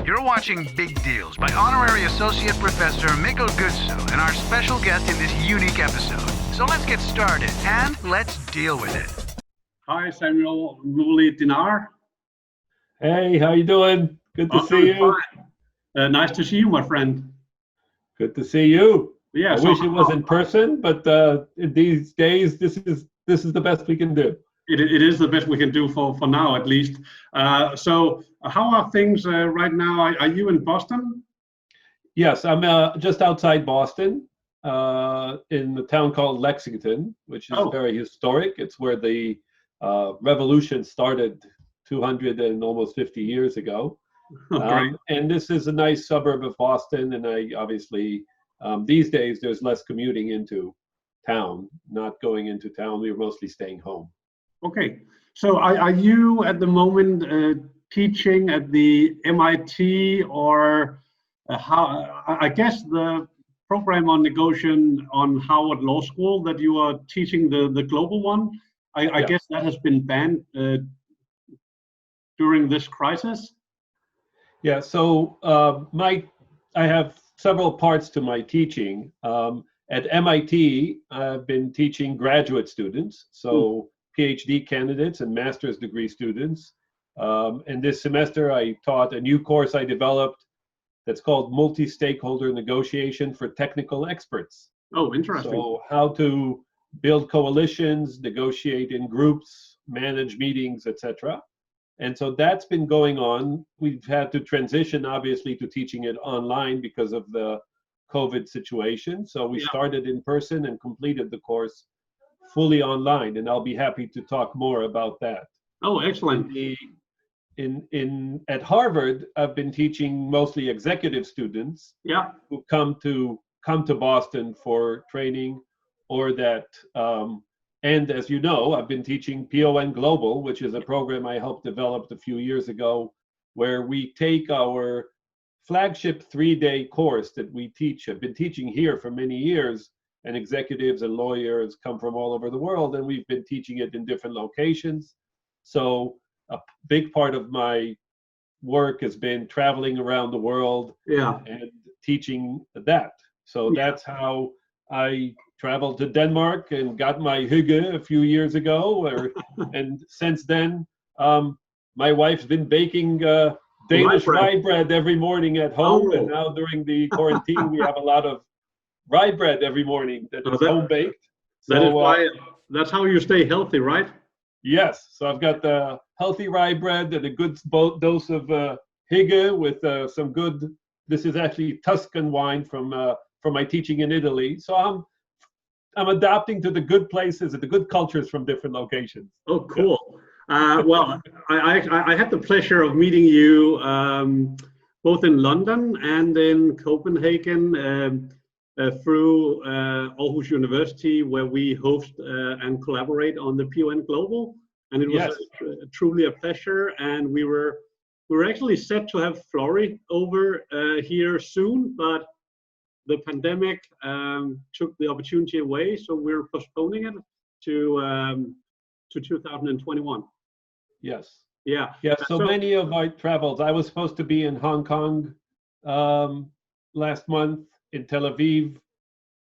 You're watching Big Deals by Honorary Associate Professor Mikkel Gudsøe and our special guest in this unique episode. So let's get started and let's deal with it. Hi, Samuel. Mooly, Dinnar. Hey, how you doing? Good to see you. Nice to see you, my friend. Good to see you. Yeah, I wish it was in person, but these days, this is the best we can do. It is the best we can do for now, at least. So how are things right now? Are you in Boston? Yes, I'm just outside Boston, in the town called Lexington, which is very historic. It's where the revolution started 200 and almost 50 years ago. And this is a nice suburb of Boston, and I obviously, these days, there's less commuting into town, not going into town. We're mostly staying home. Okay, so are you at the moment teaching at the MIT or how? I guess the program on negotiation on Harvard Law School that you are teaching the global one. I guess that has been banned during this crisis. Yeah, so I have several parts to my teaching. At MIT, I've been teaching graduate students, so PhD candidates and master's degree students. And this semester, I taught a new course I developed that's called Multi-Stakeholder Negotiation for Technical Experts. Oh, interesting. So how to build coalitions, negotiate in groups, manage meetings, etc. And so that's been going on. We've had to transition, obviously, to teaching it online because of the COVID situation. So we started in person and completed the course fully online, and I'll be happy to talk more about that. Oh, excellent. At Harvard, I've been teaching mostly executive students who come to Boston for training, or that and as you know, I've been teaching PON Global, which is a program I helped develop a few years ago, where we take our flagship 3-day course that we teach. I've been teaching here for many years, and executives and lawyers come from all over the world, and we've been teaching it in different locations. So a big part of my work has been traveling around the world and teaching that. So that's how I traveled to Denmark and got my hygge a few years ago, and since then, my wife's been baking Danish rye bread every morning at home, and now during the quarantine, we have a lot of rye bread every morning that is home baked. That is why. That's how you stay healthy, right? Yes. So I've got the healthy rye bread and a good dose of hygge with some good. This is actually Tuscan wine from my teaching in Italy. So I'm adapting to the good places and the good cultures from different locations. Oh, cool. Well, I had the pleasure of meeting you both in London and in Copenhagen through Aarhus University, where we host and collaborate on the PON Global. And it was truly a pleasure. And we were actually set to have Flory over here soon, but the pandemic took the opportunity away, so we're postponing it to 2021. Yes. Yeah. Yeah. So many of my travels, I was supposed to be in Hong Kong last month, in Tel Aviv,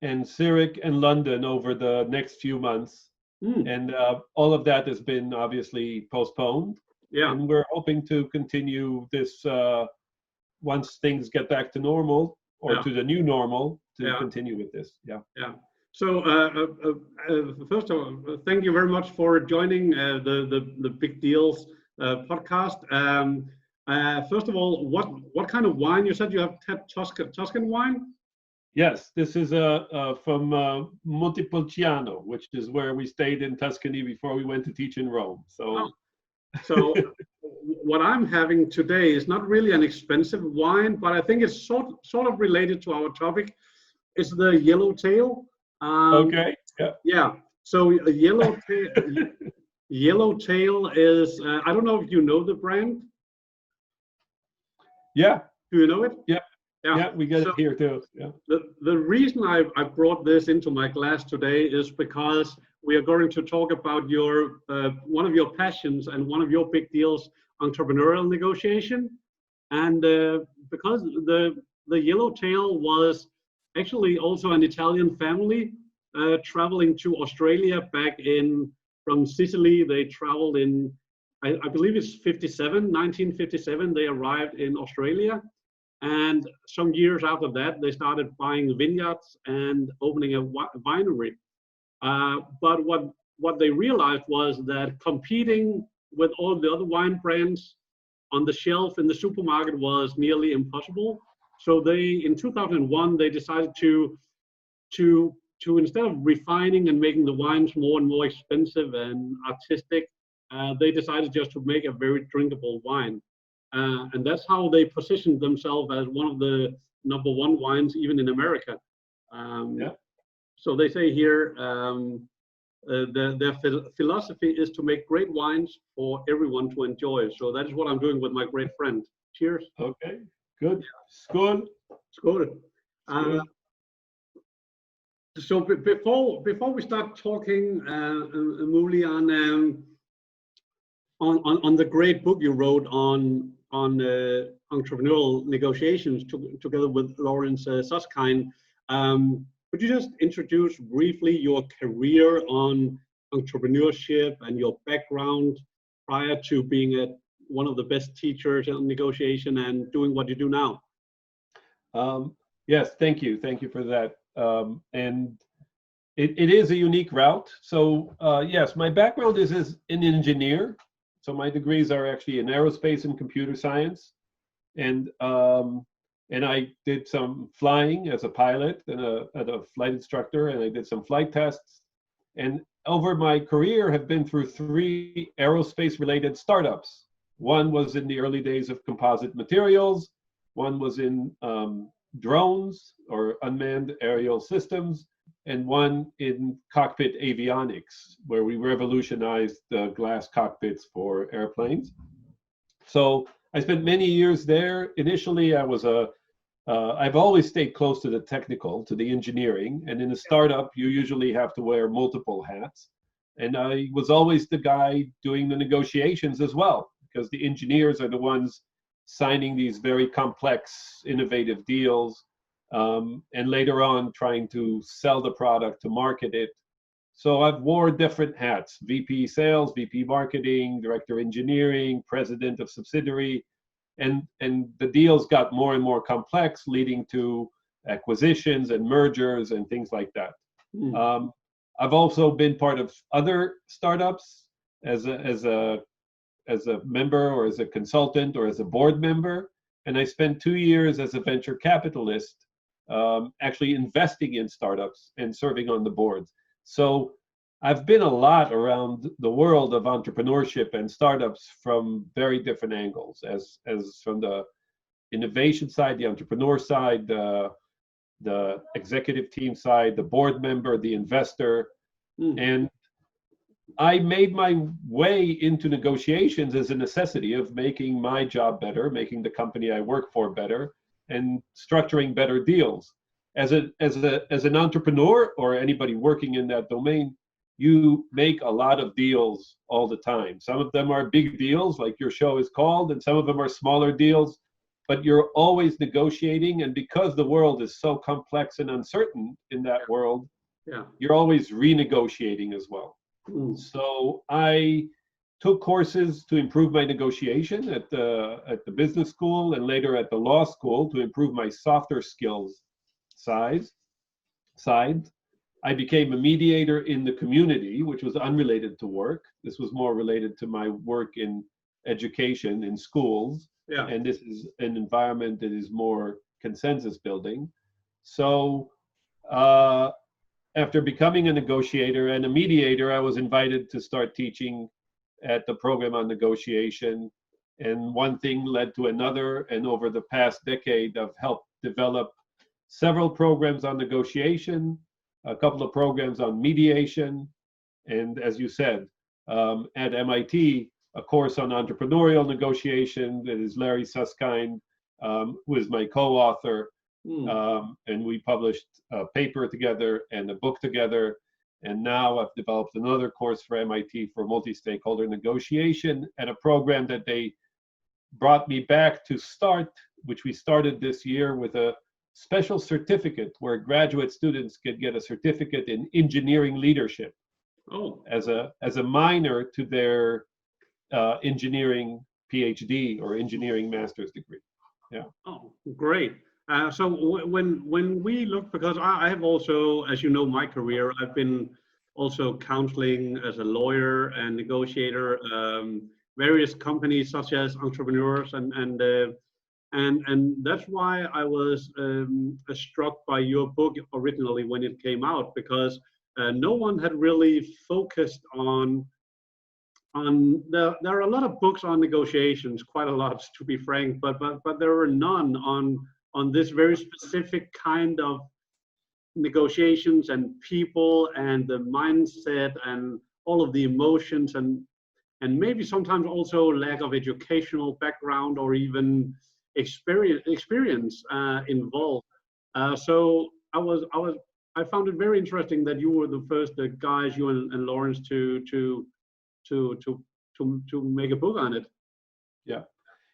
and Zurich and London over the next few months, and all of that has been obviously postponed. Yeah. And we're hoping to continue this once things get back to normal, or to the new normal, to continue with this. Yeah. So first of all, thank you very much for joining the Big Deals podcast. First of all, what kind of wine? You said you have Tuscan wine? Yes, this is from Montepulciano, which is where we stayed in Tuscany before we went to teach in Rome. So what I'm having today is not really an expensive wine, but I think it's sort of related to our topic. It's the Yellowtail. Okay. Yeah. So a Yellowtail is I don't know if you know the brand. Yeah. Do you know it? Yeah. Yeah, we get it here too. Yeah. The reason I brought this into my class today is because we are going to talk about your one of your passions and one of your big deals, entrepreneurial negotiation. And because the yellowtail was actually also an Italian family traveling to Australia back from Sicily. They traveled in, I believe it's 1957, they arrived in Australia. And some years after that, they started buying vineyards and opening a winery. But what they realized was that competing with all the other wine brands on the shelf in the supermarket was nearly impossible. So in 2001, they decided to instead of refining and making the wines more and more expensive and artistic, they decided just to make a very drinkable wine. And that's how they positioned themselves as one of the #1 wines, even in America. So they say here, their philosophy is to make great wines for everyone to enjoy. So that is what I'm doing with my great friend. Cheers. Okay, good. Skål. Skål. So before we start talking, Mooly, on the great book you wrote on entrepreneurial negotiations together with Lawrence Susskind, could you just introduce briefly your career on entrepreneurship and your background prior to being one of the best teachers on negotiation and doing what you do now? Yes, thank you. Thank you for that. And it is a unique route. So yes, my background is as an engineer. So my degrees are actually in aerospace and computer science. And I did some flying as a pilot and a flight instructor, and I did some flight tests. And over my career have been through 3 aerospace related startups. One was in the early days of composite materials. One was in drones or unmanned aerial systems, and one in cockpit avionics, where we revolutionized the glass cockpits for airplanes. So I spent many years there. Initially, I've always stayed close to the technical, to the engineering, and in a startup, you usually have to wear multiple hats. And I was always the guy doing the negotiations as well, because the engineers are the ones signing these very complex, innovative deals, and later on trying to sell the product, to market it. So I've wore different hats: VP sales, VP marketing, director engineering, president of subsidiary, and the deals got more and more complex, leading to acquisitions and mergers and things like that. I've also been part of other startups as a member or as a consultant or as a board member. And I spent 2 years as a venture capitalist, actually investing in startups and serving on the boards. So I've been a lot around the world of entrepreneurship and startups from very different angles, as from the innovation side, the entrepreneur side, the executive team side, the board member, the investor. And I made my way into negotiations as a necessity of making my job better, making the company I work for better, and structuring better deals. As an entrepreneur or anybody working in that domain, you make a lot of deals all the time. Some of them are big deals, like your show is called, and some of them are smaller deals, but you're always negotiating. And because the world is so complex and uncertain in that world, you're always renegotiating as well. So I took courses to improve my negotiation at the business school and later at the law school to improve my softer skills side. I became a mediator in the community, which was unrelated to work. This was more related to my work in education in schools. And this is an environment that is more consensus building. So after becoming a negotiator and a mediator, I was invited to start teaching at the program on negotiation. And one thing led to another. And over the past decade, I've helped develop several programs on negotiation, a couple of programs on mediation, and as you said, at MIT, a course on entrepreneurial negotiation that is Larry Susskind, who is my co-author. And we published a paper together and a book together. And now I've developed another course for MIT for multi-stakeholder negotiation, and a program that brought me back to start, which we started this year with a special certificate where graduate students could get a certificate in engineering leadership as a minor to their engineering PhD or engineering master's degree. Yeah. Oh, great. So when we look, because I have also, as you know, my career, I've been also counseling as a lawyer and negotiator, various companies such as entrepreneurs, and that's why I was struck by your book originally when it came out, because no one had really focused on there are a lot of books on negotiations, quite a lot to be frank, but there are none on this very specific kind of negotiations and people and the mindset and all of the emotions and maybe sometimes also lack of educational background or even experience involved. So I found it very interesting that you were the first guys, you and Lawrence, to make a book on it.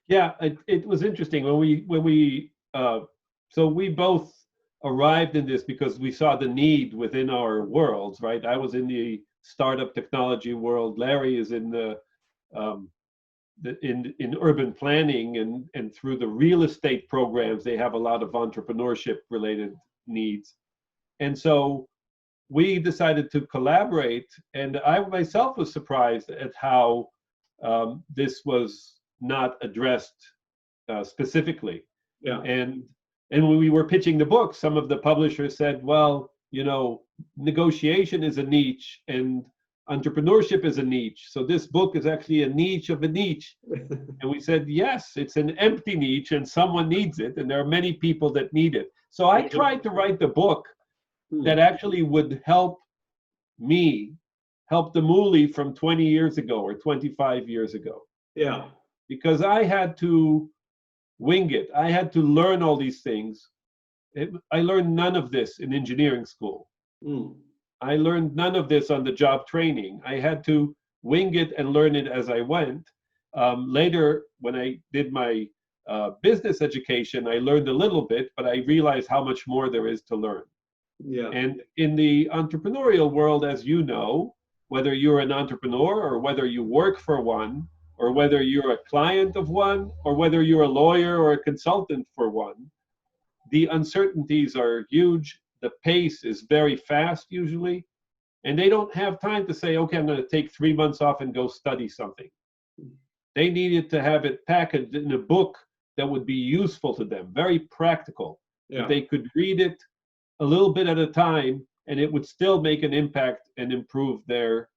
Yeah, it was interesting when we so we both arrived in this because we saw the need within our worlds, right? I was in the startup technology world. Larry is in in urban planning, and through the real estate programs, they have a lot of entrepreneurship related needs. And so we decided to collaborate, and I myself was surprised at how this was not addressed specifically. Yeah. And when we were pitching the book, some of the publishers said, well, negotiation is a niche and entrepreneurship is a niche. So this book is actually a niche of a niche. And we said, yes, it's an empty niche and someone needs it. And there are many people that need it. So I tried to write the book that actually would help me help the Mooly from 20 years ago or 25 years ago. Yeah. Because I had to wing it. I had to learn all these things. I learned none of this in engineering school. I learned none of this on the job training. I had to wing it and learn it as I went. Later, when I did my business education, I learned a little bit, but I realized how much more there is to learn. Yeah. And in the entrepreneurial world, as you know, whether you're an entrepreneur or whether you work for one, or whether you're a client of one, or whether you're a lawyer or a consultant for one, the uncertainties are huge. The pace is very fast usually, and they don't have time to say, okay, I'm going to take 3 months off and go study something. They needed to have it packaged in a book that would be useful to them, very practical. Yeah. They could read it a little bit at a time, and it would still make an impact and improve their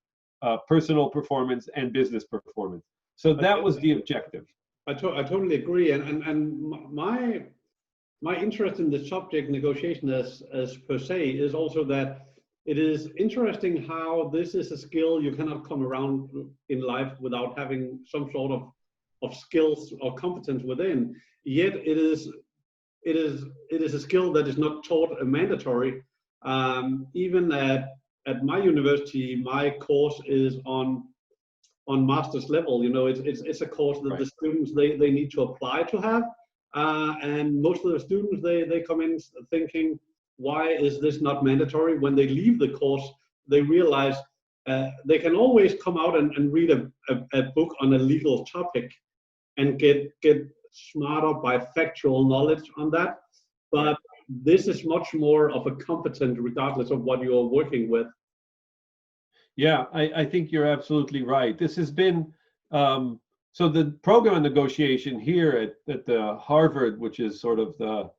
personal performance and business performance. So that was the objective. I totally agree, and my interest in the subject negotiation as per se is also that it is interesting how this is a skill you cannot come around in life without having some sort of skills or competence within. Yet it is a skill that is not taught mandatory. Even at my university, my course is on master's level. It's a course that the students they need to apply to have, and most of the students they come in thinking, why is this not mandatory? When they leave the course, they realize they can always come out and read a book on a legal topic and get smarter by factual knowledge on that, but this is much more of a competent regardless of what you're working with. Yeah, I think you're absolutely right. This has been, so the program on negotiation here at the Harvard, which is sort of the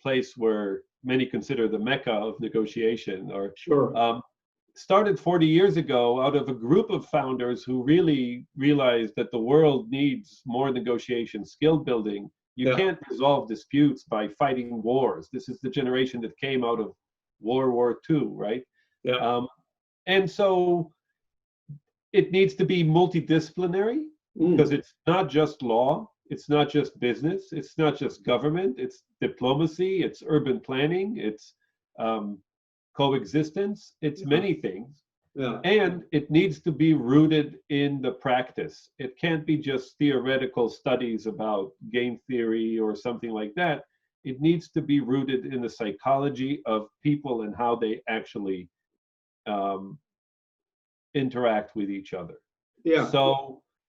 place where many consider the Mecca of negotiation, or started 40 years ago out of a group of founders who really realized that the world needs more negotiation, skill building. You can't resolve disputes by fighting wars. This is the generation that came out of World War II, right? Yeah. And so it needs to be multidisciplinary because it's not just law, it's not just business, it's not just government, it's diplomacy, it's urban planning, it's coexistence, it's many things. Yeah. And it needs to be rooted in the practice. It can't be just theoretical studies about game theory or something like that. It needs to be rooted in the psychology of people and how they actually interact with each other. Yeah.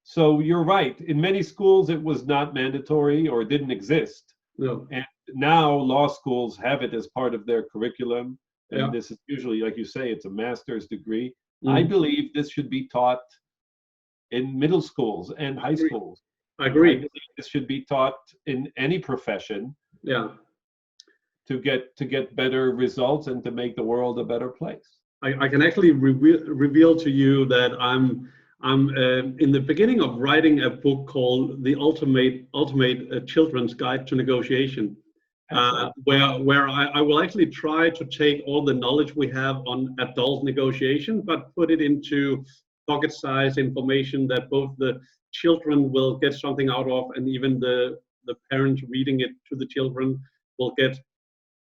So you're right. In many schools, it was not mandatory or didn't exist. No. And now law schools have it as part of their curriculum. And Yeah. this is usually, like you say, it's a master's degree. Mm. I believe this should be taught in middle schools and high schools. I agree. I believe this should be taught in any profession. Yeah. To get better results and to make the world a better place. I can actually reveal to you that I'm in the beginning of writing a book called The Ultimate Children's Guide to Negotiation, where I will actually try to take all the knowledge we have on adult negotiation, but put it into pocket-sized information that both the children will get something out of, and even the parents reading it to the children will get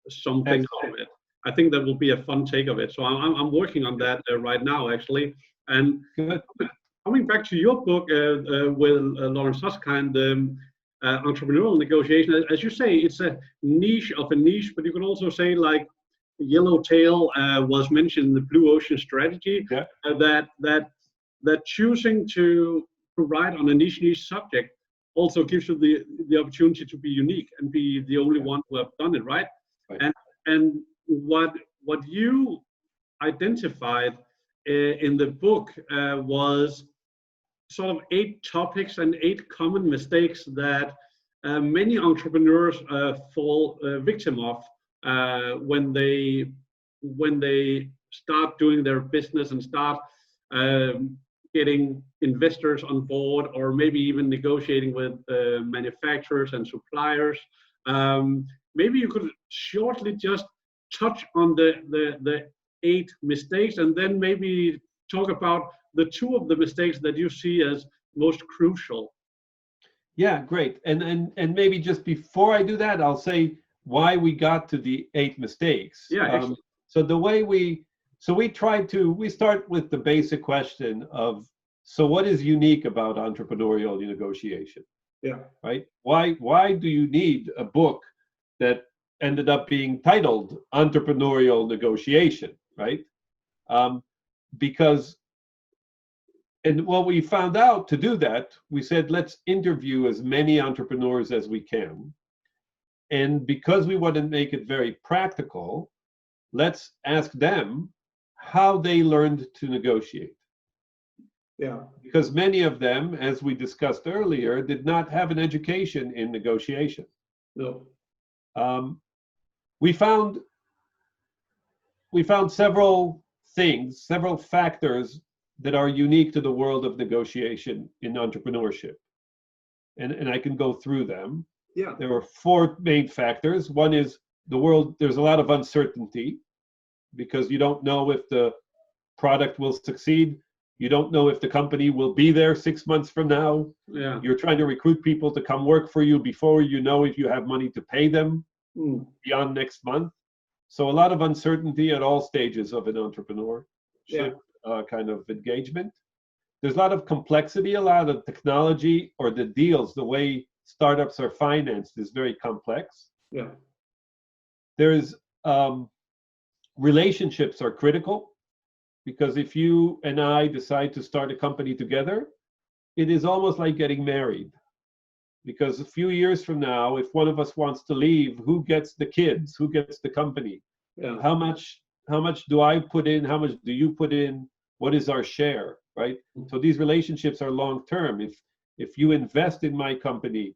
something out of it. I think that will be a fun take of it. So I'm working on that right now, actually. And coming back to your book with Lawrence Susskind, Entrepreneurial Negotiation, as you say, it's a niche of a niche, but you can also say like Yellowtail was mentioned in the Blue Ocean Strategy, yeah. That choosing to write on a niche subject also gives you the opportunity to be unique and be the only one who have done it, right? And what you identified in the book was sort of 8 topics and 8 common mistakes that many entrepreneurs fall victim of when they start doing their business and start getting investors on board, or maybe even negotiating with manufacturers and suppliers. Maybe you could shortly just touch on the 8 mistakes, and then maybe talk about the 2 of the mistakes that you see as most crucial. Yeah, great. And maybe just before I do that, I'll say why we got to the 8 mistakes. Yeah. So the way we start with the basic question of, so what is unique about entrepreneurial negotiation? Yeah. Right? Why do you need a book that ended up being titled Entrepreneurial Negotiation, right? Because, and what we found out to do that, we said, let's interview as many entrepreneurs as we can. And because we want to make it very practical, let's ask them how they learned to negotiate. Yeah. Because many of them, as we discussed earlier, did not have an education in negotiation. No. We found several things, several factors that are unique to the world of negotiation in entrepreneurship. And I can go through them. Yeah. There are 4 main factors. One is there's a lot of uncertainty because you don't know if the product will succeed. You don't know if the company will be there 6 months from now. Yeah. You're trying to recruit people to come work for you before you know if you have money to pay them beyond next month. So a lot of uncertainty at all stages of an entrepreneurship kind of engagement. There's a lot of complexity, a lot of technology, or the deals, the way startups are financed is very complex. Yeah. There's relationships are critical, because if you and I decide to start a company together, it is almost like getting married. Because a few years from now, if one of us wants to leave, who gets the kids? Who gets the company? Yeah. How much do I put in? How much do you put in? What is our share, right? So these relationships are long term. If you invest in my company,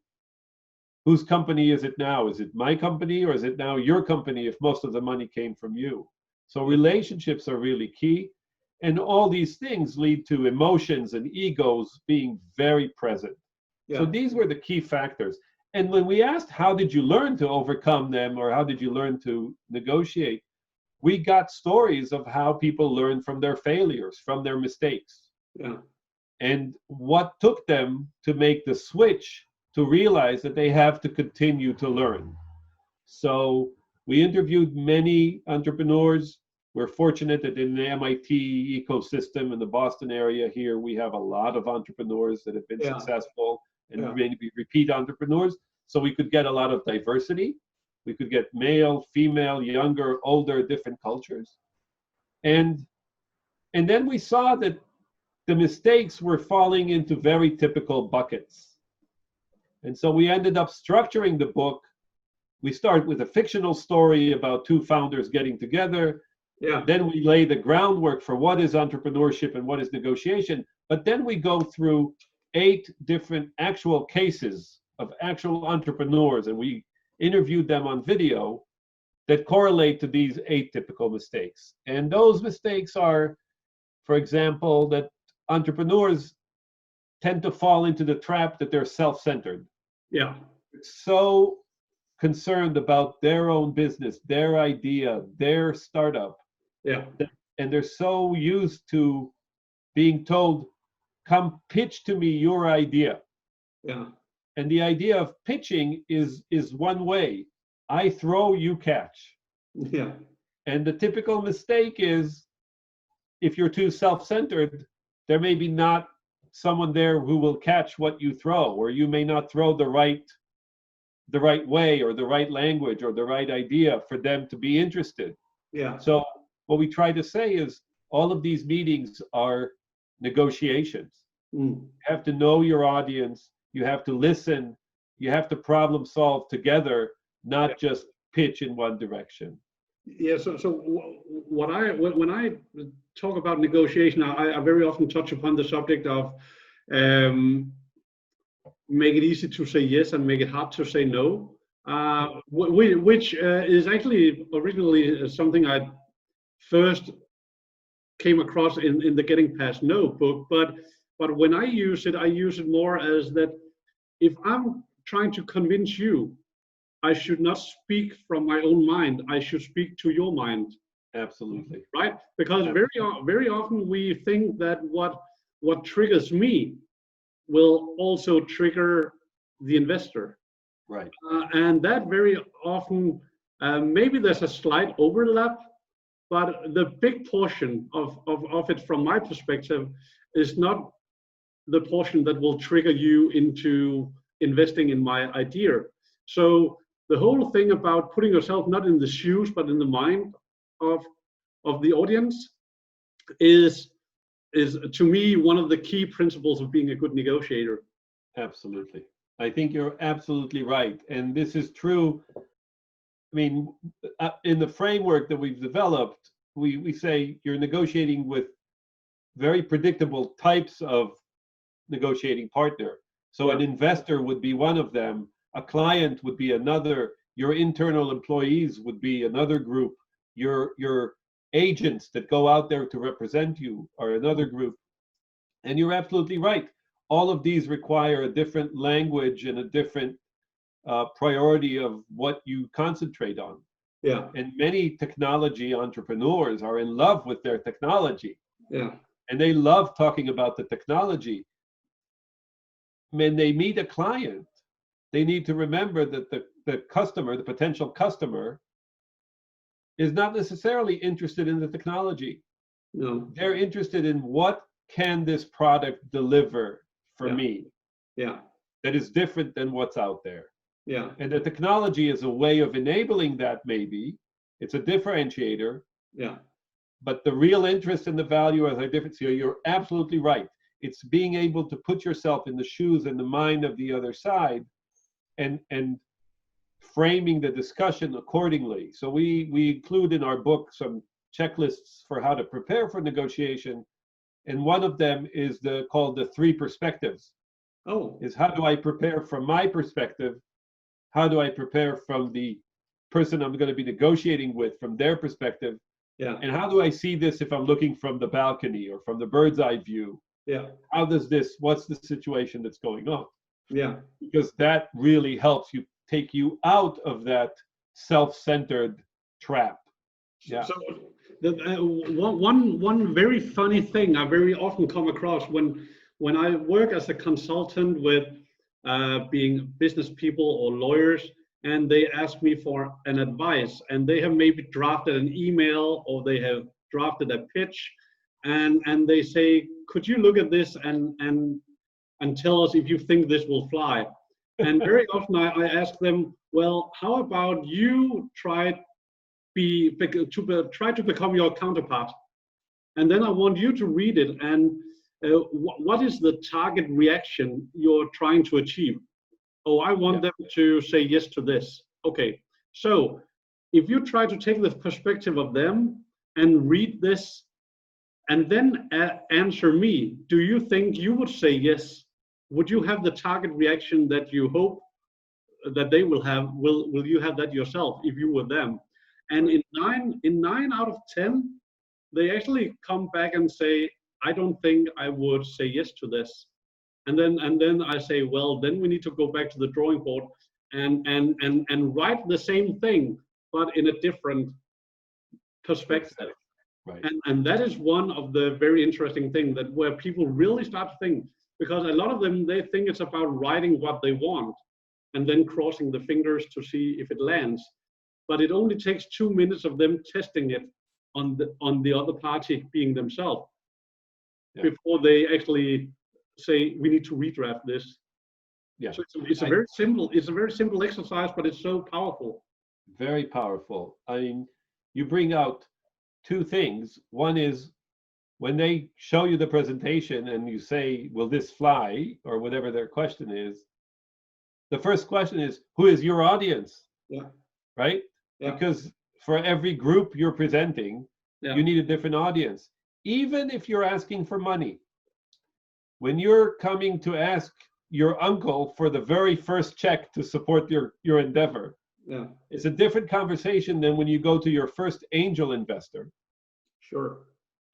whose company is it now? Is it my company, or is it now your company if most of the money came from you? So relationships are really key. And all these things lead to emotions and egos being very present. Yeah. So these were the key factors. And when we asked, how did you learn to overcome them, or how did you learn to negotiate? We got stories of how people learn from their failures, from their mistakes. Yeah. And what took them to make the switch to realize that they have to continue to learn. So we interviewed many entrepreneurs. We're fortunate that in the MIT ecosystem in the Boston area here, we have a lot of entrepreneurs that have been successful and maybe repeat entrepreneurs. So we could get a lot of diversity. We could get male, female, younger, older, different cultures. And then we saw that the mistakes were falling into very typical buckets. And so we ended up structuring the book. We start with a fictional story about two founders getting together. Then we lay the groundwork for what is entrepreneurship and what is negotiation. But then we go through 8 different actual cases of actual entrepreneurs, and we interviewed them on video that correlate to these 8 typical mistakes. And those mistakes are, for example, that entrepreneurs tend to fall into the trap that they're self-centered. So concerned about their own business, their idea, their startup. And they're so used to being told, come pitch to me your idea. And the idea of pitching is one way. I throw, you catch. And the typical mistake is, if you're too self-centered, there may be not someone there who will catch what you throw, or you may not throw the right way or the right language or the right idea for them to be interested. So what we try to say is all of these meetings are negotiations. You have to know your audience, you have to listen, you have to problem solve together, not just pitch in one direction. So when I talk about negotiation, I very often touch upon the subject of make it easy to say yes and make it hard to say no, which is actually originally something I first came across in the Getting Past No book. But when I use it more as that if I'm trying to convince you, I should not speak from my own mind. I should speak to your mind. Absolutely. Right? Because very often we think that what triggers me will also trigger the investor. Right. And that very often, maybe there's a slight overlap, but the big portion of it from my perspective is not the portion that will trigger you into investing in my idea. So the whole thing about putting yourself not in the shoes, but in the mind of the audience is to me one of the key principles of being a good negotiator. Absolutely. I think you're absolutely right. And this is true. I mean, in the framework that we've developed, we say you're negotiating with very predictable types of negotiating partner. So an investor would be one of them, a client would be another, your internal employees would be another group, your agents that go out there to represent you are another group. And you're absolutely right. All of these require a different language and a different priority of what you concentrate on. And many technology entrepreneurs are in love with their technology. And they love talking about the technology. When they meet a client, they need to remember that the customer, the potential customer, is not necessarily interested in the technology. They're interested in what can this product deliver for me that is different than what's out there. And the technology is a way of enabling that, maybe. It's a differentiator. But the real interest and the value are different. So you're absolutely right. It's being able to put yourself in the shoes and the mind of the other side and framing the discussion accordingly. So we include in our book some checklists for how to prepare for negotiation. And one of them is called the 3 perspectives. Is how do I prepare from my perspective? How do I prepare from the person I'm going to be negotiating with from their perspective? And how do I see this if I'm looking from the balcony or from the bird's eye view? How does what's the situation that's going on? Because that really helps you take you out of that self-centered trap. So one very funny thing I very often come across when I work as a consultant with being business people or lawyers, and they ask me for an advice, and they have maybe drafted an email or they have drafted a pitch, and they say, could you look at this and tell us if you think this will fly? And very often I ask them, well, how about you try to become your counterpart? And then I want you to read it, and what is the target reaction you're trying to achieve? Oh, I want them to say yes to this. Okay, so if you try to take the perspective of them and read this, and then answer me, do you think you would say yes? Would you have the target reaction that you hope that they will have? Will you have that yourself if you were them? And in nine out of 10, they actually come back and say, I don't think I would say yes to this. And then I say, well, then we need to go back to the drawing board and write the same thing, but in a different perspective. Right. And that is one of the very interesting things, that where people really start to think, because a lot of them, they think it's about writing what they want and then crossing the fingers to see if it lands. But it only takes 2 minutes of them testing it on the other party being themselves before they actually say, we need to redraft this. Yeah. So it's a very simple exercise, but it's so powerful. Very powerful. I mean, you bring out two things. One is when they show you the presentation and you say, will this fly, or whatever their question is, the first question is, who is your audience? Yeah. Right? Yeah. Because for every group you're presenting, you need a different audience. Even if you're asking for money, when you're coming to ask your uncle for the very first check to support your endeavor, it's a different conversation than when you go to your first angel investor. Sure.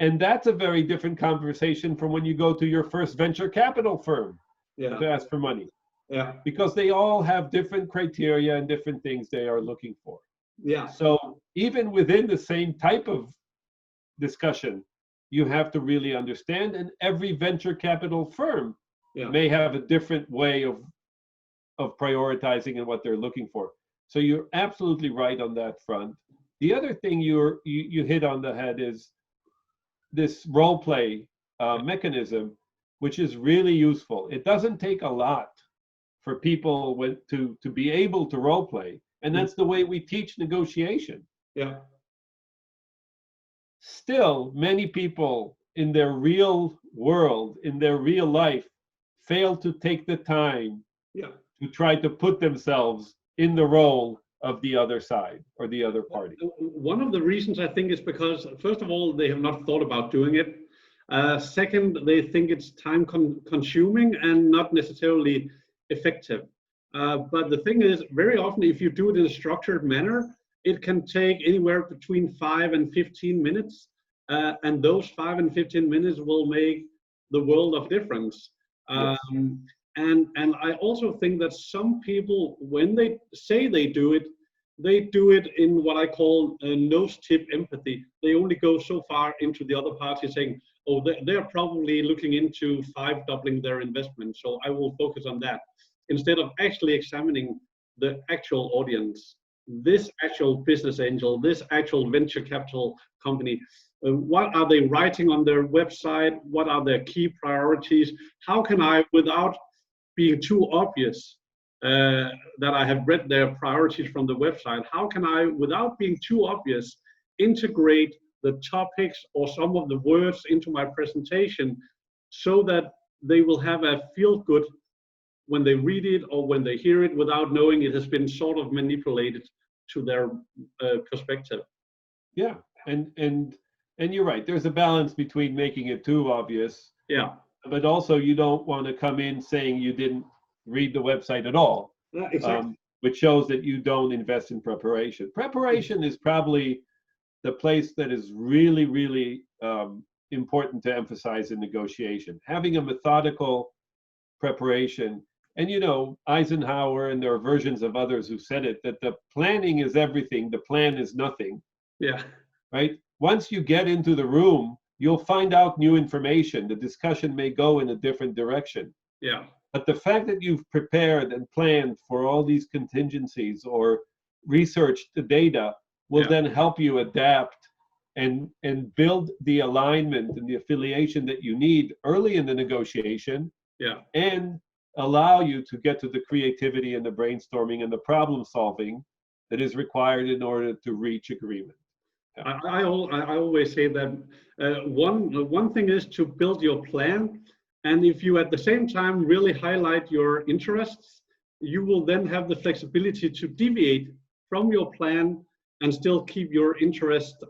And that's a very different conversation from when you go to your first venture capital firm to ask for money. Yeah. Because they all have different criteria and different things they are looking for. Yeah. So even within the same type of discussion, you have to really understand, and every venture capital firm may have a different way of prioritizing and what they're looking for. So you're absolutely right on that front. The other thing you hit on the head is this role play mechanism, which is really useful. It doesn't take a lot for people to be able to role play, and that's the way we teach negotiation. Yeah. Still, many people in their real world, in their real life, fail to take the time to try to put themselves in the role of the other side or the other party. One of the reasons, I think, is because, first of all, they have not thought about doing it. Second, they think it's time consuming and not necessarily effective. But the thing is, very often, if you do it in a structured manner, it can take anywhere between 5 and 15 minutes. And those 5 and 15 minutes will make the world of difference. Yes. And I also think that some people, when they say they do it in what I call a nose tip empathy. They only go so far into the other party, saying, oh, they're probably looking into 5-doubling their investment, so I will focus on that, instead of actually examining the actual audience, this actual business angel, this actual venture capital company. What are they writing on their website? What are their key priorities? How can I, without being too obvious that I have read their priorities from the website, how can I, without being too obvious, integrate the topics or some of the words into my presentation so that they will have a feel good when they read it or when they hear it, without knowing it has been sort of manipulated to their perspective. Yeah, and you're right. There's a balance between making it too obvious. Yeah. But also, you don't want to come in saying you didn't read the website at all. Yeah, exactly. Which shows that you don't invest in preparation. Preparation is probably the place that is really, really important to emphasize in negotiation. Having a methodical preparation. And you know, Eisenhower, and there are versions of others who said it, that the planning is everything, the plan is nothing. Yeah. Right? Once you get into the room, you'll find out new information. The discussion may go in a different direction. Yeah. But the fact that you've prepared and planned for all these contingencies or researched the data will then help you adapt and build the alignment and the affiliation that you need early in the negotiation, and allow you to get to the creativity and the brainstorming and the problem solving that is required in order to reach agreement. I always say that one thing is to build your plan, and if you at the same time really highlight your interests, you will then have the flexibility to deviate from your plan and still keep your interest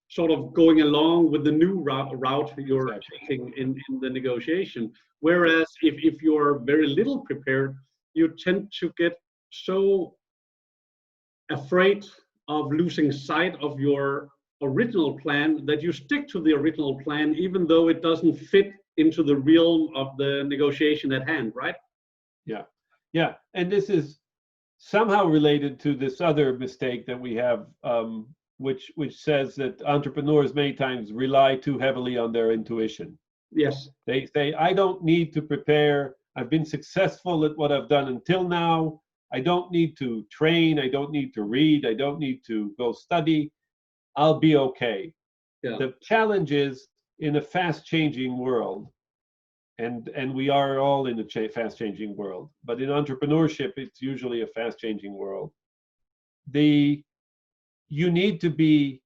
sort of going along with the new route you're taking in the negotiation. Whereas if you're very little prepared, you tend to get so afraid of losing sight of your original plan that you stick to the original plan, even though it doesn't fit into the realm of the negotiation at hand, right? Yeah. And this is somehow related to this other mistake that we have, which says that entrepreneurs many times rely too heavily on their intuition. Yes. They say, I don't need to prepare. I've been successful at what I've done until now. I don't need to train. I don't need to read. I don't need to go study. I'll be okay. The challenge is in a fast-changing world, and we are all in a fast-changing world, but in entrepreneurship, it's usually a fast-changing world. You need to be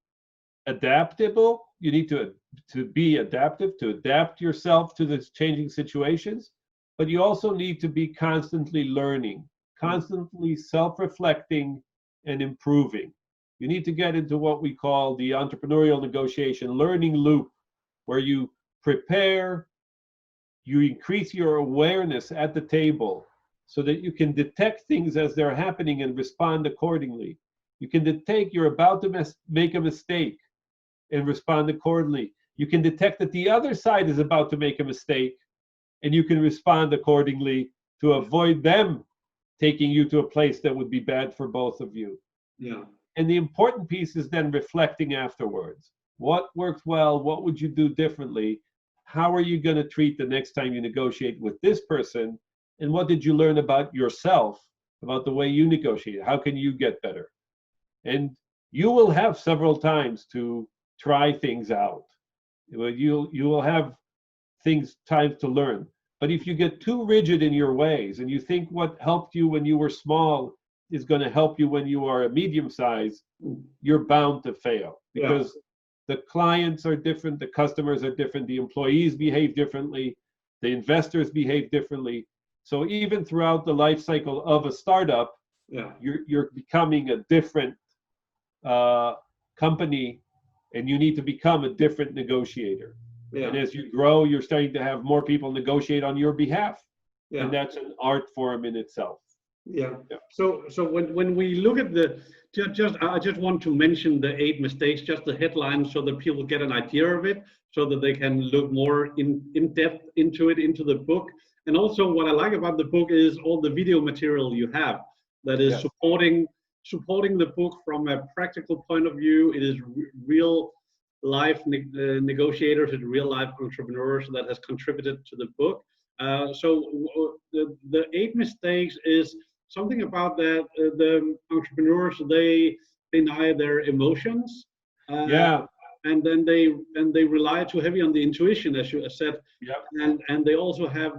adaptable. You need to be adaptive, to adapt yourself to the changing situations, but you also need to be constantly learning, constantly self-reflecting and improving. You need to get into what we call the entrepreneurial negotiation learning loop, where you prepare, you increase your awareness at the table so that you can detect things as they're happening and respond accordingly. You can detect you're about to make a mistake and respond accordingly. You can detect that the other side is about to make a mistake, and you can respond accordingly to avoid them taking you to a place that would be bad for both of you. And the important piece is then reflecting afterwards. What worked well? What would you do differently? How are you going to treat the next time you negotiate with this person? And what did you learn about yourself, about the way you negotiate? How can you get better? And you will have several times to try things out. You will have times to learn. But if you get too rigid in your ways and you think what helped you when you were small is going to help you when you are a medium size, you're bound to fail, because the clients are different, the customers are different, the employees behave differently, the investors behave differently. So even throughout the life cycle of a startup, you're becoming a different company, and you need to become a different negotiator. And as you grow, you're starting to have more people negotiate on your behalf. And that's an art form in itself. So when we look at I just want to mention the 8 mistakes, just the headline, so that people get an idea of it, so that they can look more in depth into the book. And also what I like about the book is all the video material you have that is supporting the book from a practical point of view. It is real life negotiators and real life entrepreneurs that has contributed to the book. So the 8 mistakes is something about that the entrepreneurs, they deny their emotions, and then they rely too heavy on the intuition, as you said, and they also have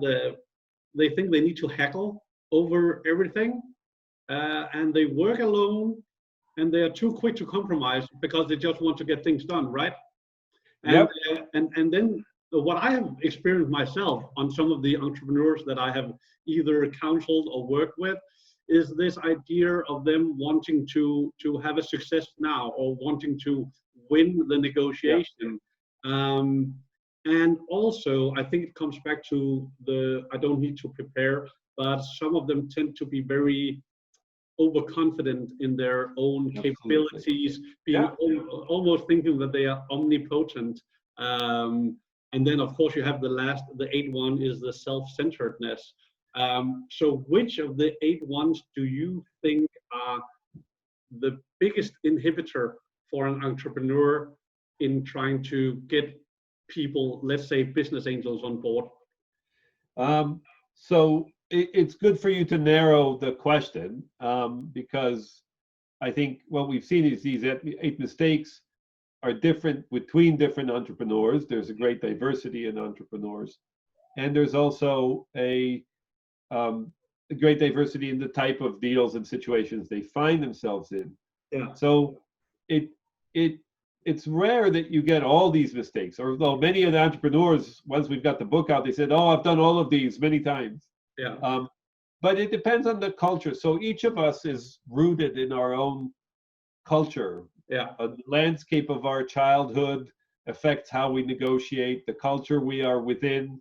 they think they need to hackle over everything, and they work alone, and they are too quick to compromise because they just want to get things done, right? And then what I have experienced myself on some of the entrepreneurs that I have either counseled or worked with is this idea of them wanting to have a success now, or wanting to win the negotiation. And also, I think it comes back to I don't need to prepare, but some of them tend to be very overconfident in their own capabilities, being almost thinking that they are omnipotent. And then, of course, you have the 8th one is the self-centeredness. So which of the 8 ones do you think are the biggest inhibitor for an entrepreneur in trying to get people, let's say business angels, on board? So it's good for you to narrow the question, because I think what we've seen is these 8 mistakes are different between different entrepreneurs. There's a great diversity in entrepreneurs, and there's also a great diversity in the type of deals and situations they find themselves in. Yeah. So it's rare that you get all these mistakes. Although many of the entrepreneurs, once we've got the book out, they said, "Oh, I've done all of these many times." Yeah. But it depends on the culture. So each of us is rooted in our own culture. Yeah. The landscape of our childhood affects how we negotiate, the culture we are within,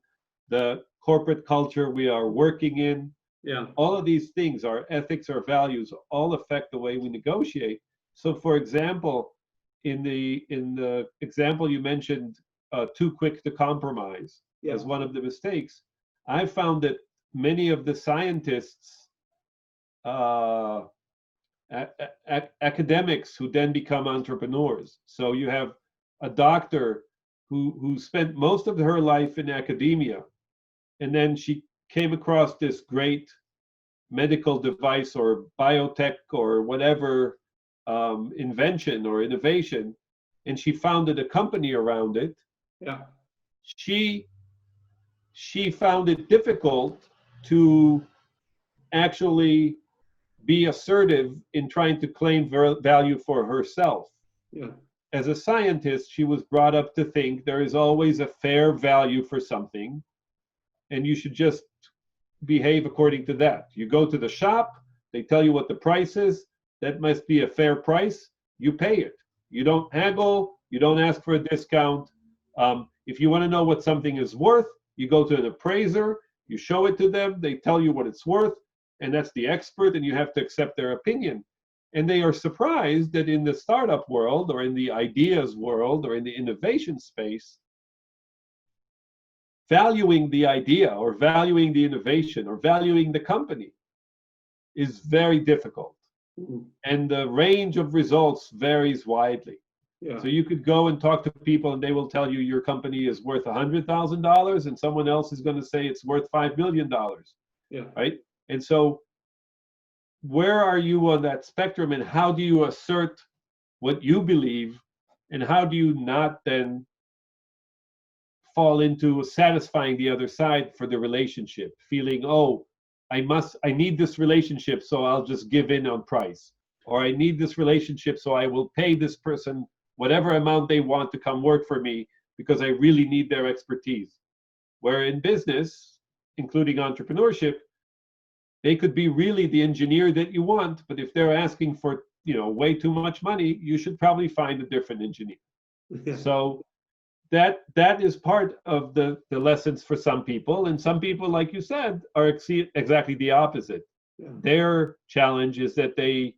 the corporate culture we are working in. Yeah. All of these things, our ethics, our values, all affect the way we negotiate. So, for example, in the example you mentioned, too quick to compromise as one of the mistakes. I found that many of the scientists, academics who then become entrepreneurs. So you have a doctor who spent most of her life in academia, and then she came across this great medical device or biotech or whatever invention or innovation, and she founded a company around it. Yeah. She found it difficult to actually be assertive in trying to claim value for herself. Yeah. As a scientist, she was brought up to think there is always a fair value for something, and you should just behave according to that. You go to the shop, they tell you what the price is, that must be a fair price, you pay it. You don't haggle, you don't ask for a discount. If you want to know what something is worth, you go to an appraiser, you show it to them, they tell you what it's worth, and that's the expert, and you have to accept their opinion. And they are surprised that in the startup world or in the ideas world or in the innovation space, valuing the idea or valuing the innovation or valuing the company is very difficult. Mm-hmm. And the range of results varies widely. Yeah. So you could go and talk to people and they will tell you your company is worth $100,000 and someone else is going to say it's worth $5 million. Yeah. Right? And so where are you on that spectrum, and how do you assert what you believe, and how do you not then fall into satisfying the other side for the relationship, feeling, oh, I need this relationship, so I'll just give in on price, or I need this relationship, so I will pay this person whatever amount they want to come work for me because I really need their expertise. Where in business, including entrepreneurship, they could be really the engineer that you want, but if they're asking for, way too much money, you should probably find a different engineer. Yeah. So that is part of the lessons for some people, and some people, like you said, are exactly the opposite. Yeah. Their challenge is that they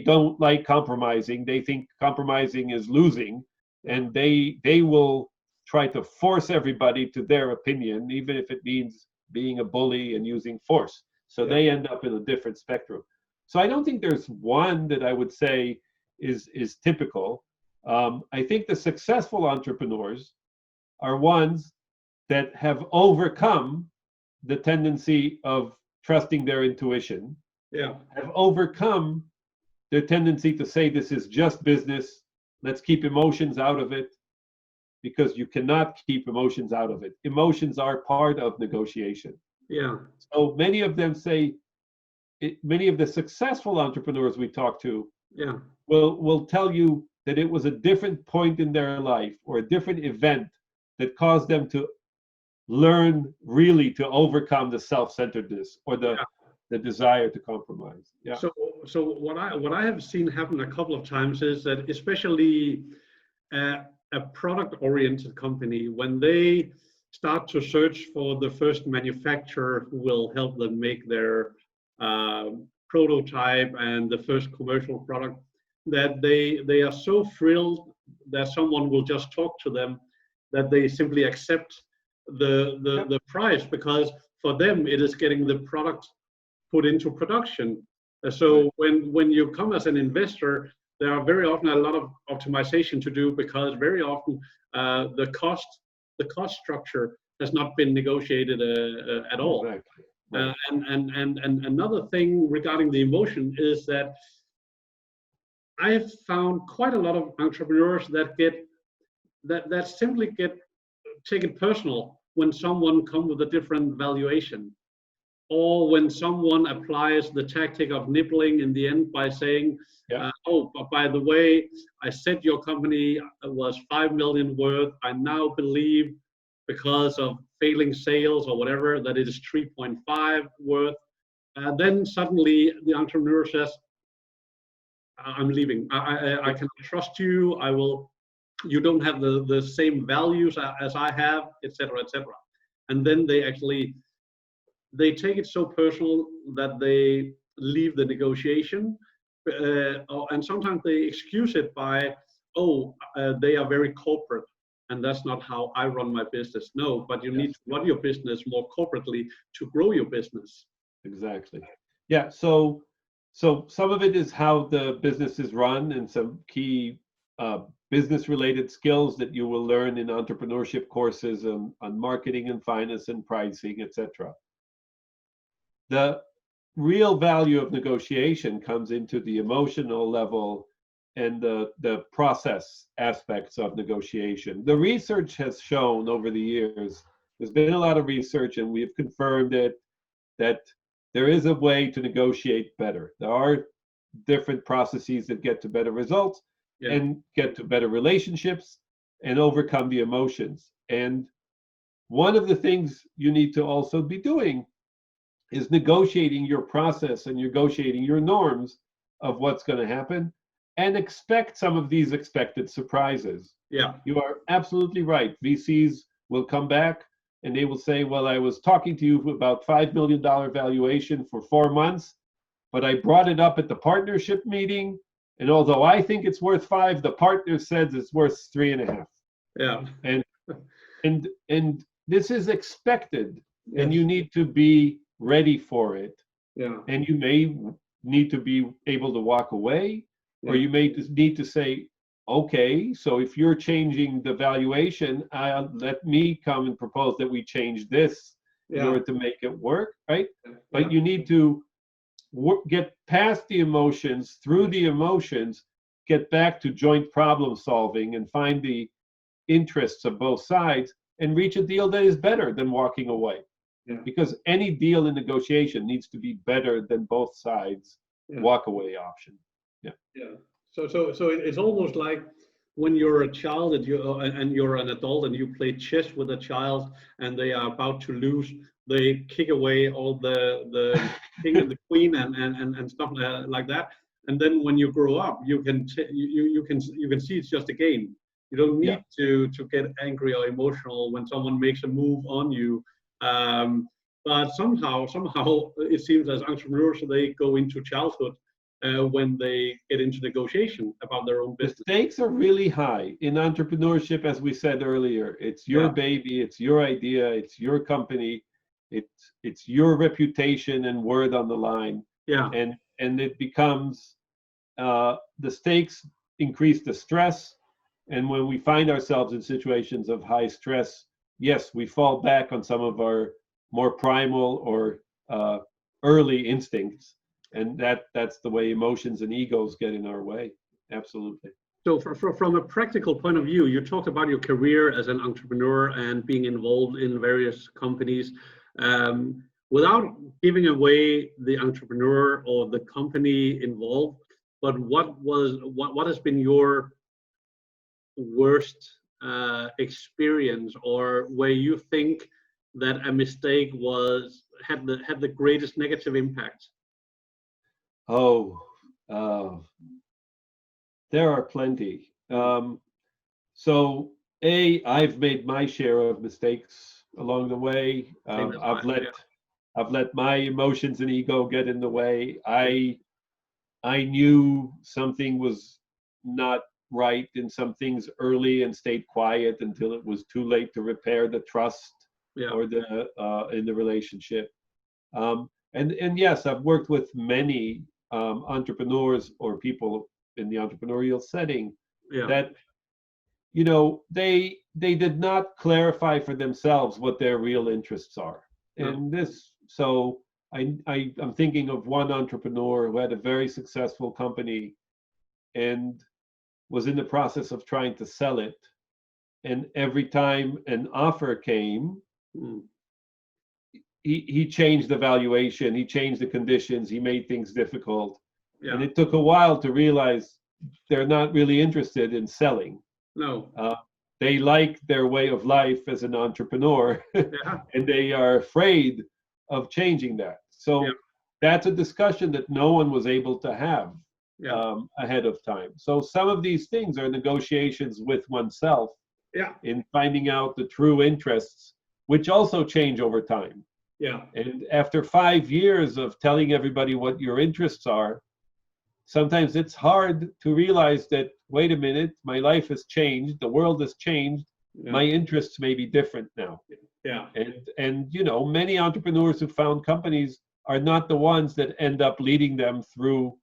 don't like compromising. They think compromising is losing, and they will try to force everybody to their opinion, even if it means being a bully and using force. So they end up in a different spectrum. So I don't think there's one that I would say is typical. I think the successful entrepreneurs are ones that have overcome the tendency of trusting their intuition, have overcome their tendency to say this is just business, let's keep emotions out of it, because you cannot keep emotions out of it. Emotions are part of negotiation. Yeah. So many of them say, many of the successful entrepreneurs we talk to will tell you that it was a different point in their life or a different event that caused them to learn really to overcome the self-centeredness or the desire to compromise. Yeah. So what I have seen happen a couple of times is that especially a product-oriented company, when they start to search for the first manufacturer who will help them make their prototype and the first commercial product, that they are so thrilled that someone will just talk to them that they simply accept the price, because for them it is getting the product put into production. So when you come as an investor, there are very often a lot of optimization to do, because very often the cost structure has not been negotiated at all. Exactly. Right. And another thing regarding the emotion is that I have found quite a lot of entrepreneurs that simply get taken personal when someone comes with a different valuation, or when someone applies the tactic of nibbling in the end by saying, oh, but by the way, I said your company was 5 million worth. I now believe because of failing sales or whatever that it is 3.5 worth. Then suddenly the entrepreneur says, I'm leaving. I cannot trust you. I will. You don't have the same values as I have, etc., etc. And then they take it so personal that they leave the negotiation, and sometimes they excuse it by, they are very corporate, and that's not how I run my business. No, but you need to run your business more corporately to grow your business. Exactly. Yeah. So some of it is how the business is run, and some key business-related skills that you will learn in entrepreneurship courses on marketing and finance and pricing, etc. The real value of negotiation comes into the emotional level and the process aspects of negotiation. The research has shown over the years, there's been a lot of research, and we have confirmed it, that there is a way to negotiate better. There are different processes that get to better results and get to better relationships and overcome the emotions. And one of the things you need to also be doing is negotiating your process and negotiating your norms of what's going to happen, and expect some of these expected surprises. Yeah, you are absolutely right. VCs will come back and they will say, well, I was talking to you about $5 million valuation for 4 months, but I brought it up at the partnership meeting, and although I think it's worth 5, the partner says it's worth 3.5. Yeah. And this is expected, and you need to be ready for it. Yeah. And you may need to be able to walk away, or you may need to say, okay, so if you're changing the valuation, let me come and propose that we change this in order to make it work, right? But you need to get past the emotions, through the emotions, get back to joint problem solving and find the interests of both sides and reach a deal that is better than walking away. Because any deal in negotiation needs to be better than both sides' walk away option. So it's almost like when you're a child and you're an adult and you play chess with a child and they are about to lose, they kick away all the king and the queen and stuff like that. And then when you grow up, you can see it's just a game. You don't need to get angry or emotional when someone makes a move on you. But somehow it seems as entrepreneurs, they go into childhood when they get into negotiation about their own business. The stakes are really high in entrepreneurship, as we said earlier. It's your baby, it's your idea, it's your company, it's your reputation and word on the line. And it becomes the stakes increase the stress, and when we find ourselves in situations of high stress, yes, we fall back on some of our more primal or early instincts. And that's the way emotions and egos get in our way. Absolutely. So from a practical point of view, you talked about your career as an entrepreneur and being involved in various companies. Without giving away the entrepreneur or the company involved, but what has been your worst experience, or where you think that a mistake had the greatest negative impact? There are plenty. So I've made my share of mistakes along the way. I've let my emotions and ego get in the way. I knew something was not right in some things early and stayed quiet until it was too late to repair the trust or in the relationship. And yes, I've worked with many entrepreneurs or people in the entrepreneurial setting that they did not clarify for themselves what their real interests are. And I'm thinking of one entrepreneur who had a very successful company and was in the process of trying to sell it. And every time an offer came, he changed the valuation, he changed the conditions, he made things difficult. Yeah. And it took a while to realize they're not really interested in selling. No. They like their way of life as an entrepreneur, and they are afraid of changing that. So that's a discussion that no one was able to have ahead of time. So some of these things are negotiations with oneself in finding out the true interests, which also change over time. Yeah. And after 5 years of telling everybody what your interests are, sometimes it's hard to realize that, wait a minute, my life has changed, the world has changed, my interests may be different now. Yeah. And many entrepreneurs who found companies are not the ones that end up leading them through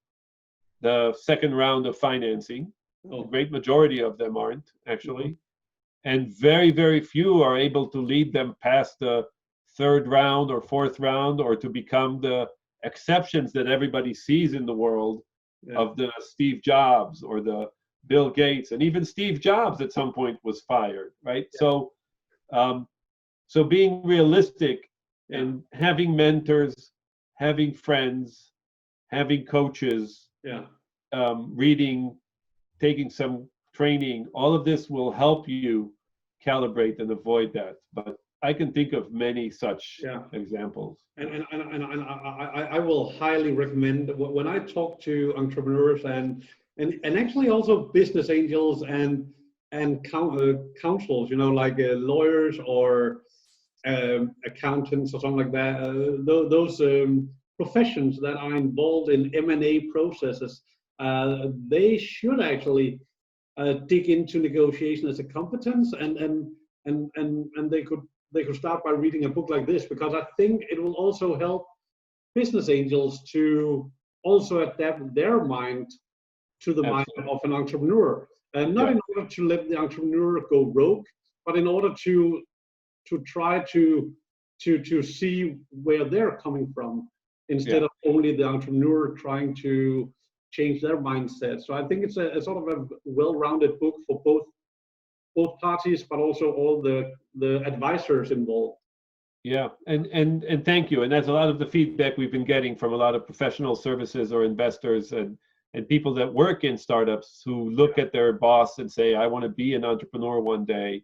the second round of financing. The great majority of them aren't, actually. And very, very few are able to lead them past the third round or fourth round, or to become the exceptions that everybody sees in the world of the Steve Jobs or the Bill Gates. And even Steve Jobs at some point was fired, right? So being realistic and having mentors, having friends, having coaches, reading, taking some training, all of this will help you calibrate and avoid that. But I can think of many such examples. And I will highly recommend, when I talk to entrepreneurs and actually also business angels and counsels, like lawyers or accountants or something like that, those professions that are involved in M&A processes, they should actually dig into negotiation as a competence, and they could start by reading a book like this, because I think it will also help business angels to also adapt their mind to the mind of an entrepreneur, and not in order to let the entrepreneur go rogue, but in order to try to see where they're coming from, instead of only the entrepreneur trying to change their mindset. So I think it's a sort of a well-rounded book for both parties, but also all the advisors involved. Yeah, and thank you. And that's a lot of the feedback we've been getting from a lot of professional services or investors and people that work in startups who look at their boss and say, I want to be an entrepreneur one day.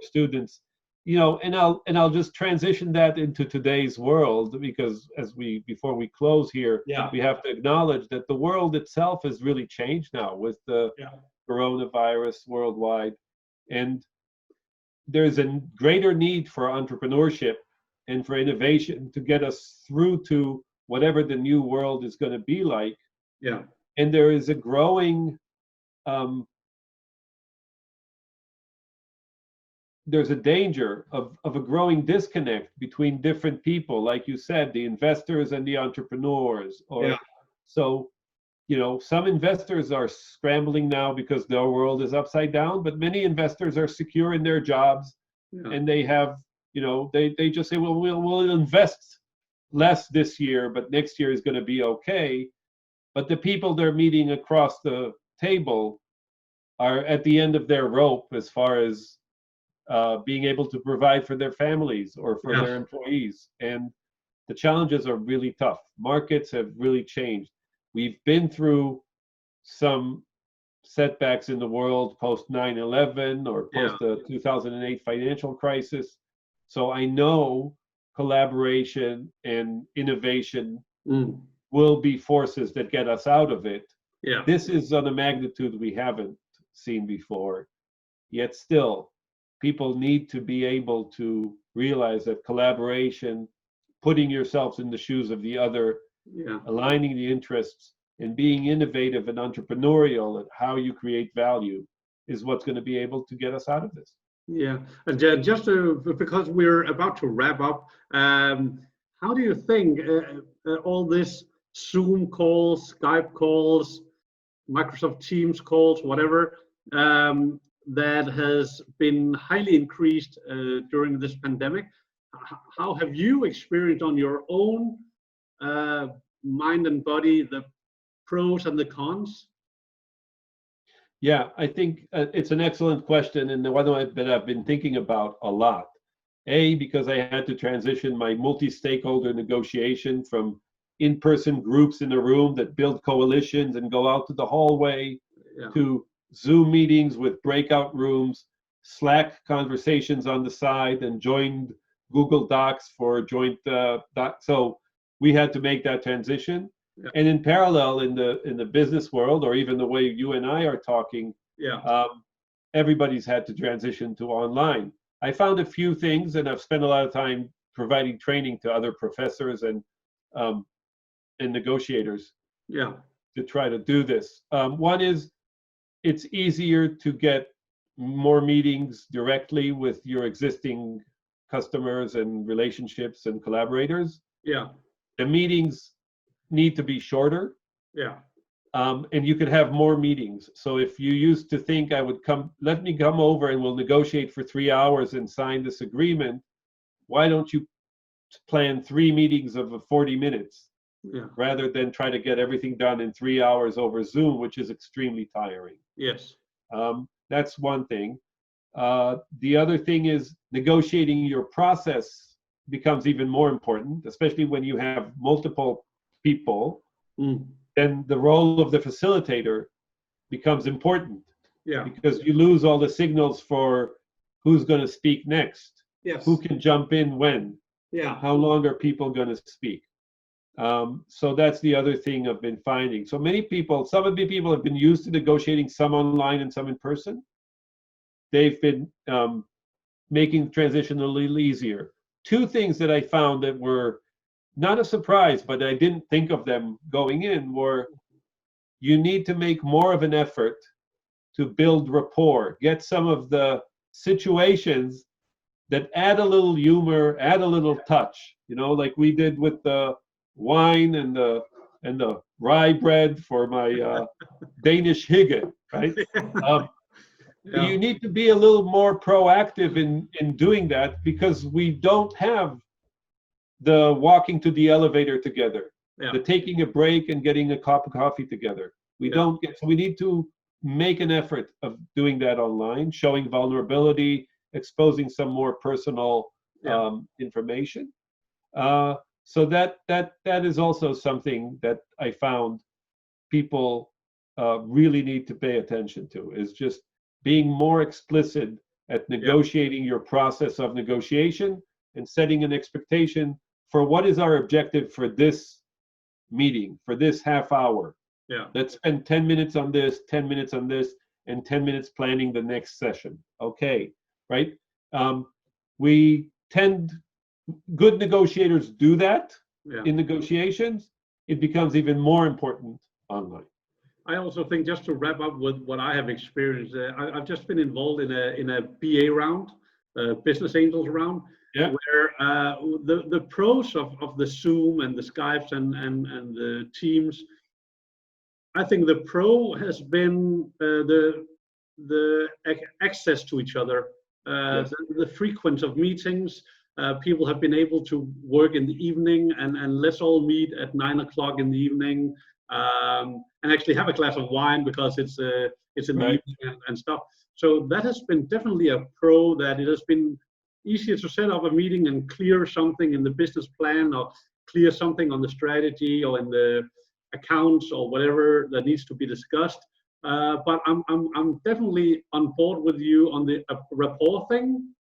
Students, and I'll just transition that into today's world, because before we close here, we have to acknowledge that the world itself has really changed now with the coronavirus worldwide. And there's a greater need for entrepreneurship and for innovation to get us through to whatever the new world is going to be like. Yeah. And there is a growing, there's a danger of a growing disconnect between different people, like you said, the investors and the entrepreneurs. So, some investors are scrambling now because their world is upside down, but many investors are secure in their jobs, and they have, they just say, well, we'll invest less this year, but next year is going to be okay. But the people they're meeting across the table are at the end of their rope as far as being able to provide for their families or for their employees. And the challenges are really tough. Markets have really changed. We've been through some setbacks in the world post 9/11 or post the 2008 financial crisis. So I know collaboration and innovation will be forces that get us out of it. Yeah. This is on a magnitude we haven't seen before. Yet still, people need to be able to realize that collaboration, putting yourselves in the shoes of the other, aligning the interests, and being innovative and entrepreneurial at how you create value is what's going to be able to get us out of this. Yeah, and just because we're about to wrap up, how do you think all this Zoom calls, Skype calls, Microsoft Teams calls, whatever, that has been highly increased during this pandemic. How have you experienced on your own mind and body the pros and the cons? Yeah, I think it's an excellent question, and the one that I've been thinking about a lot. Because I had to transition my multi-stakeholder negotiation from in-person groups in a room that build coalitions and go out to the hallway to Zoom meetings with breakout rooms, Slack conversations on the side, and joined Google Docs for joint docs. So we had to make that transition. Yeah. And in parallel, in the business world, or even the way you and I are talking, everybody's had to transition to online. I found a few things, and I've spent a lot of time providing training to other professors and negotiators to try to do this. One is it's easier to get more meetings directly with your existing customers and relationships and collaborators. Yeah. The meetings need to be shorter. Yeah. And you could have more meetings. So if you used to think let me come over and we'll negotiate for 3 hours and sign this agreement, why don't you plan 3 meetings of 40 minutes rather than try to get everything done in 3 hours over Zoom, which is extremely tiring. Yes. That's one thing. The other thing is negotiating your process becomes even more important, especially when you have multiple people. Then the role of the facilitator becomes important. Yeah. Because you lose all the signals for who's going to speak next. Yes. Who can jump in when? Yeah. How long are people going to speak? So that's the other thing I've been finding. So some of the people have been used to negotiating, some online and some in person. They've been making the transition a little easier. 2 things that I found that were not a surprise, but I didn't think of them going in, were you need to make more of an effort to build rapport, get some of the situations that add a little humor, add a little touch, like we did with the wine and the rye bread for my Danish hygge, right? You need to be a little more proactive in doing that, because we don't have the walking to the elevator together, the taking a break and getting a cup of coffee together. So we need to make an effort of doing that online, showing vulnerability, exposing some more personal information. So that is also something that I found people really need to pay attention to, is just being more explicit at negotiating your process of negotiation and setting an expectation for what is our objective for this meeting, for this half hour. Yeah. Let's spend 10 minutes on this, 10 minutes on this, and 10 minutes planning the next session. Okay, right? Good negotiators do that in negotiations. It becomes even more important online. I also think, just to wrap up with what I have experienced, I've just been involved in a BA round, Business Angels round, where the pros of the Zoom and the Skypes and the Teams, I think the pro has been the access to each other, the frequency of meetings. People have been able to work in the evening and let's all meet at 9 o'clock in the evening. And actually have a glass of wine because it's in the evening and stuff. So that has been definitely a pro, that it has been easier to set up a meeting and clear something in the business plan, or clear something on the strategy or in the accounts or whatever that needs to be discussed. But I'm definitely on board with you on the rapport thing.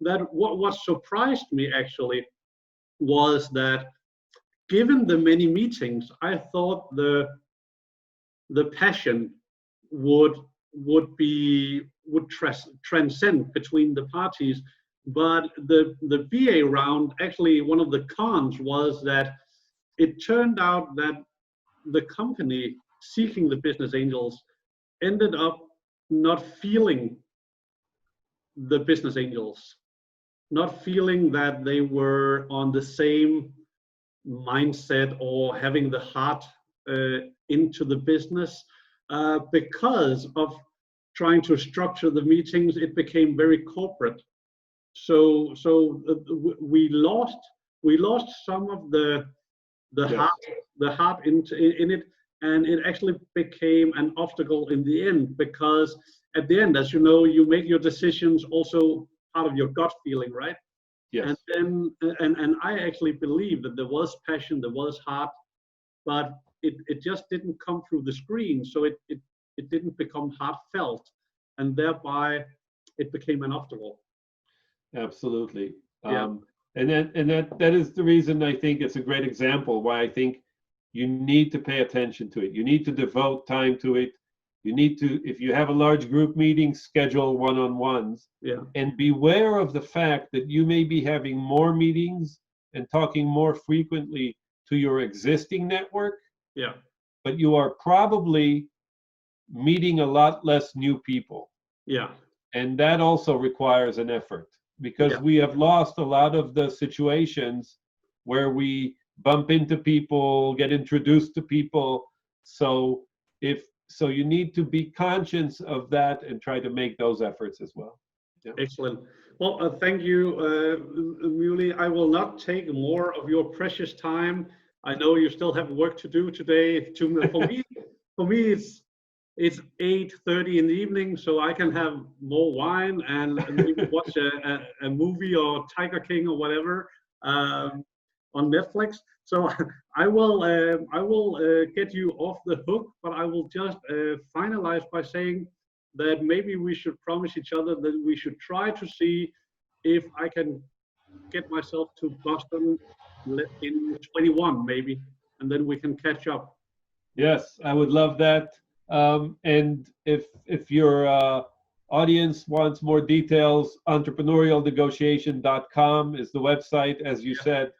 That what surprised me actually was that, given the many meetings, I thought the passion would transcend between the parties. But the VA round, actually, one of the cons was that it turned out that the company seeking the business angels ended up not feeling the business angels, not feeling that they were on the same mindset or having the heart into the business, because of trying to structure the meetings, it became very corporate. So we lost some of the heart in it, and it actually became an obstacle in the end, because at the end, as you know, you make your decisions also out of your gut feeling, right? Yes. And then and I actually believe that there was passion, there was heart, but it just didn't come through the screen, so it didn't become heartfelt, and thereby it became an obstacle. Absolutely. Yeah. And that is the reason I think it's a great example why I think you need to pay attention to it. You need to devote time to it. You need to, if you have a large group meeting, schedule one-on-ones. Yeah. And beware of the fact that you may be having more meetings and talking more frequently to your existing network. Yeah. But you are probably meeting a lot less new people. Yeah. And that also requires an effort, because we have lost a lot of the situations where we bump into people, get introduced to people. So you need to be conscious of that and try to make those efforts as well. Yeah. Excellent. Well, thank you, Mooly. I will not take more of your precious time. I know you still have work to do today. For me, it's 8:30 in the evening, so I can have more wine and maybe watch a movie or Tiger King or whatever on Netflix. So I will get you off the hook, but I will just finalize by saying that maybe we should promise each other that we should try to see if I can get myself to Boston in 21 maybe, and then we can catch up. Yes, I would love that. And if your audience wants more details, entrepreneurialnegotiation.com is the website. As you said,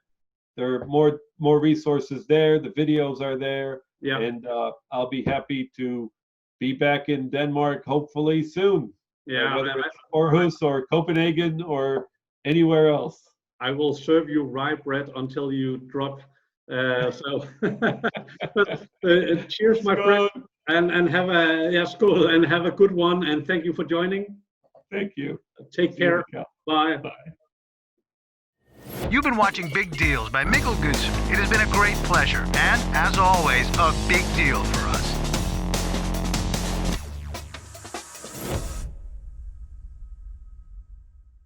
there are more resources there. The videos are there. Yeah. And I'll be happy to be back in Denmark hopefully soon. Yeah. Whether it's Aarhus or Copenhagen or anywhere else. I will serve you rye bread until you drop. Cheers, my friend, and have skål, and have a good one. And thank you for joining. Thank you. Take care. Bye. Bye. You've been watching Big Deals by Mikkel Gudsøe. It has been a great pleasure and, as always, a big deal for us.